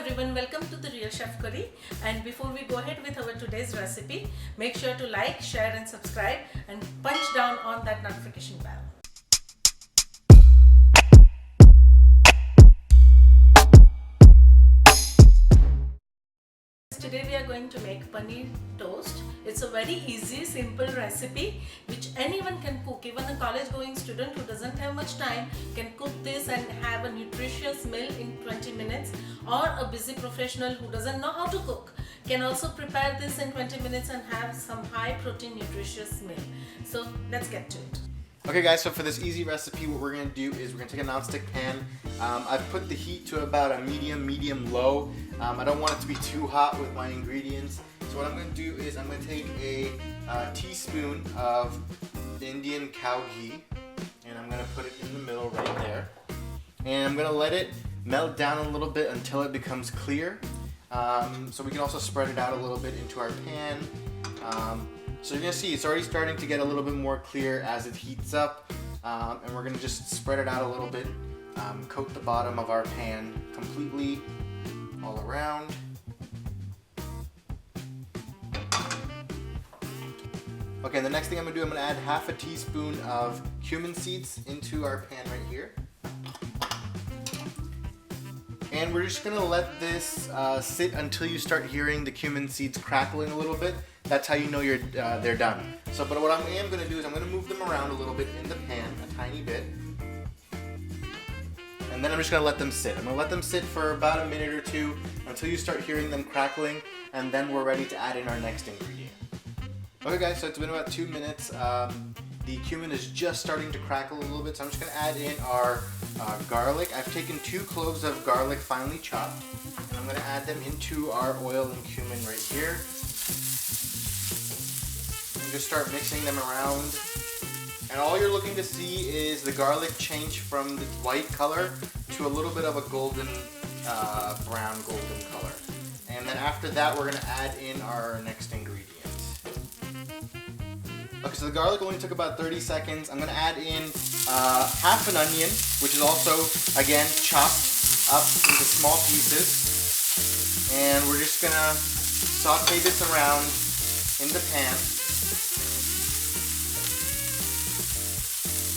everyone, welcome to the Real Chef Curry. And before we go ahead with our today's recipe, make sure to like, share and subscribe and punch down on that notification bell. Today we are going to make paneer toast. It's a very easy, simple recipe which anyone can cook. Even a college going student who doesn't have much time can cook this and have a nutritious meal in 20 minutes, or a busy professional who doesn't know how to cook can also prepare this in 20 minutes and have some high protein nutritious meal. So let's get to it. Okay guys, so for this easy recipe, what we're going to do is we're going to take a nonstick pan. I've put the heat to about a medium-low. I don't want it to be too hot with my ingredients. So what I'm going to do is I'm going to take a teaspoon of Indian cow ghee, and I'm going to put it in the middle right there. And I'm going to let it melt down a little bit until it becomes clear. So we can also spread it out a little bit into our pan. So you're going to see it's already starting to get a little bit more clear as it heats up, and we're going to just spread it out a little bit, coat the bottom of our pan completely all around. Okay, and the next thing I'm going to do, I'm going to add half a teaspoon of cumin seeds into our pan right here. And we're just going to let this sit until you start hearing the cumin seeds crackling a little bit. That's how you know they're done. But what I am going to do is I'm going to move them around a little bit in the pan, a tiny bit. And then I'm just going to let them sit. I'm going to let them sit for about a minute or two until you start hearing them crackling, and then we're ready to add in our next ingredient. Okay guys, so it's been about 2 minutes. The cumin is just starting to crackle a little bit, so I'm just going to add in our garlic. I've taken 2 cloves of garlic finely chopped, and I'm going to add them into our oil and cumin right here. And just start mixing them around. And all you're looking to see is the garlic change from the white color to a little bit of a golden, brown golden color. And then after that, we're going to add in our next ingredient. Okay, so the garlic only took about 30 seconds. I'm going to add in half an onion, which is also, again, chopped up into small pieces. And we're just going to saute this around in the pan.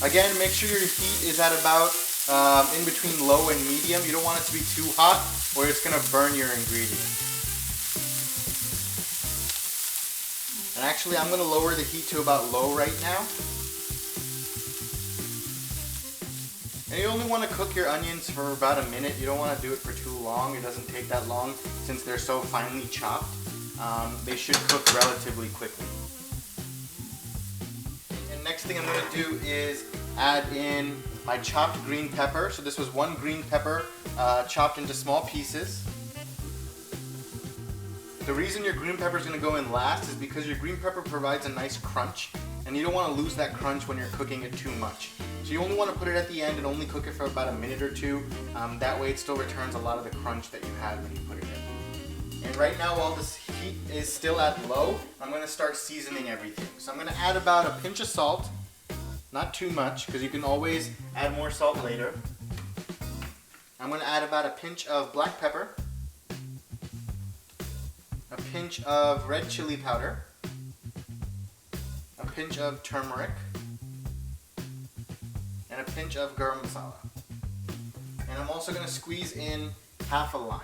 Again, make sure your heat is at about in between low and medium. You don't want it to be too hot or it's going to burn your ingredients. And actually, I'm going to lower the heat to about low right now. And you only want to cook your onions for about a minute. You don't want to do it for too long. It doesn't take that long since they're so finely chopped. They should cook relatively quickly. And next thing I'm going to do is add in my chopped green pepper. So this was 1 green pepper chopped into small pieces. The reason your green pepper is going to go in last is because your green pepper provides a nice crunch, and you don't want to lose that crunch when you're cooking it too much. So you only want to put it at the end and only cook it for about a minute or two. That way it still returns a lot of the crunch that you had when you put it in. And right now, while this heat is still at low, I'm going to start seasoning everything. So I'm going to add about a pinch of salt, not too much because you can always add more salt later. I'm going to add about a pinch of black pepper, a pinch of red chili powder, a pinch of turmeric, and a pinch of garam masala. And I'm also going to squeeze in half a lime.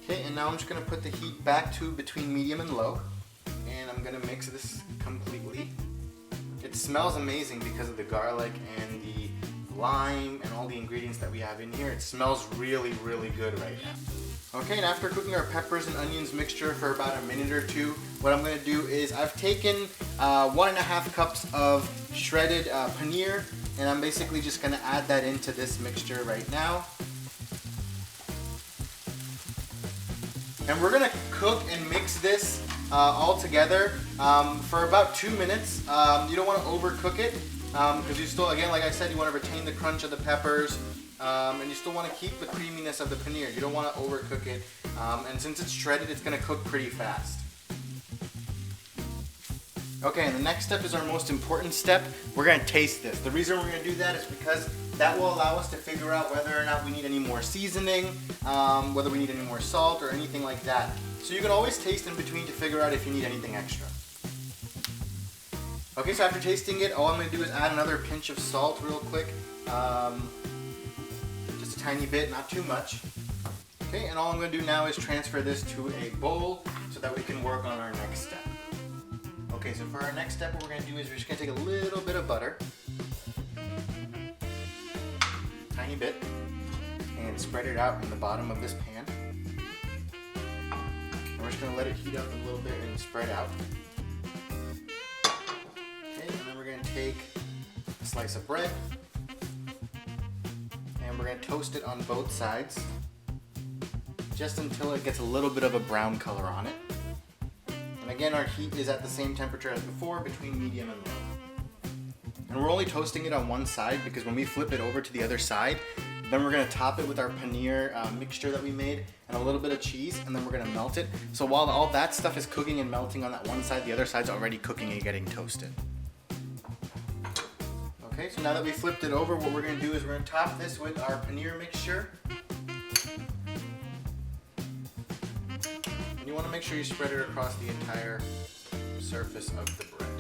Okay, and now I'm just going to put the heat back to between medium and low, and I'm going to mix this completely. It smells amazing because of the garlic and the lime and all the ingredients that we have in here. It smells really, really good right now. Okay, and after cooking our peppers and onions mixture for about a minute or two, what I'm going to do is I've taken 1.5 cups of shredded paneer, and I'm basically just going to add that into this mixture right now. And we're going to cook and mix this all together for about 2 minutes. You don't want to overcook it because you still, again, like I said, you want to retain the crunch of the peppers, and you still want to keep the creaminess of the paneer. You don't want to overcook it, and since it's shredded, it's going to cook pretty fast. Okay, and the next step is our most important step. We're going to taste this. The reason we're going to do that is because That will allow us to figure out whether or not we need any more seasoning, whether we need any more salt or anything like that. So you can always taste in between to figure out if you need anything extra. Okay, so after tasting it, all I'm going to do is add another pinch of salt real quick. Just a tiny bit, not too much. Okay, and all I'm going to do now is transfer this to a bowl so that we can work on our next step. Okay, so for our next step, what we're going to do is we're just going to take a little bit of butter, tiny bit, and spread it out in the bottom of this pan. And we're just going to let it heat up a little bit and spread out. Okay, and then we're going to take a slice of bread, and we're going to toast it on both sides, just until it gets a little bit of a brown color on it. And again, our heat is at the same temperature as before, between medium and low. And we're only toasting it on one side because when we flip it over to the other side, then we're going to top it with our paneer mixture that we made and a little bit of cheese, and then we're going to melt it. So while all that stuff is cooking and melting on that one side, the other side's already cooking and getting toasted. Okay, so now that we flipped it over, what we're going to do is we're going to top this with our paneer mixture. You want to make sure you spread it across the entire surface of the bread.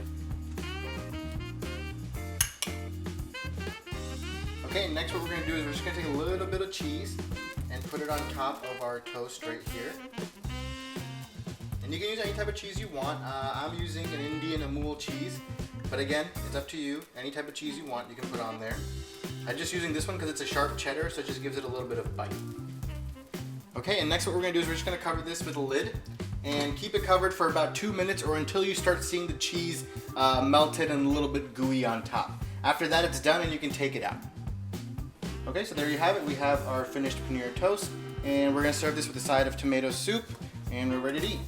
Okay, next what we're going to do is we're just going to take a little bit of cheese and put it on top of our toast right here. And you can use any type of cheese you want. I'm using an Indian Amul cheese, but again, it's up to you. Any type of cheese you want, you can put on there. I'm just using this one because it's a sharp cheddar, so it just gives it a little bit of bite. Okay, and next what we're going to do is we're just going to cover this with a lid and keep it covered for about 2 minutes or until you start seeing the cheese melted and a little bit gooey on top. After that, it's done and you can take it out. Okay, so there you have it. We have our finished paneer toast, and we're going to serve this with a side of tomato soup, and we're ready to eat.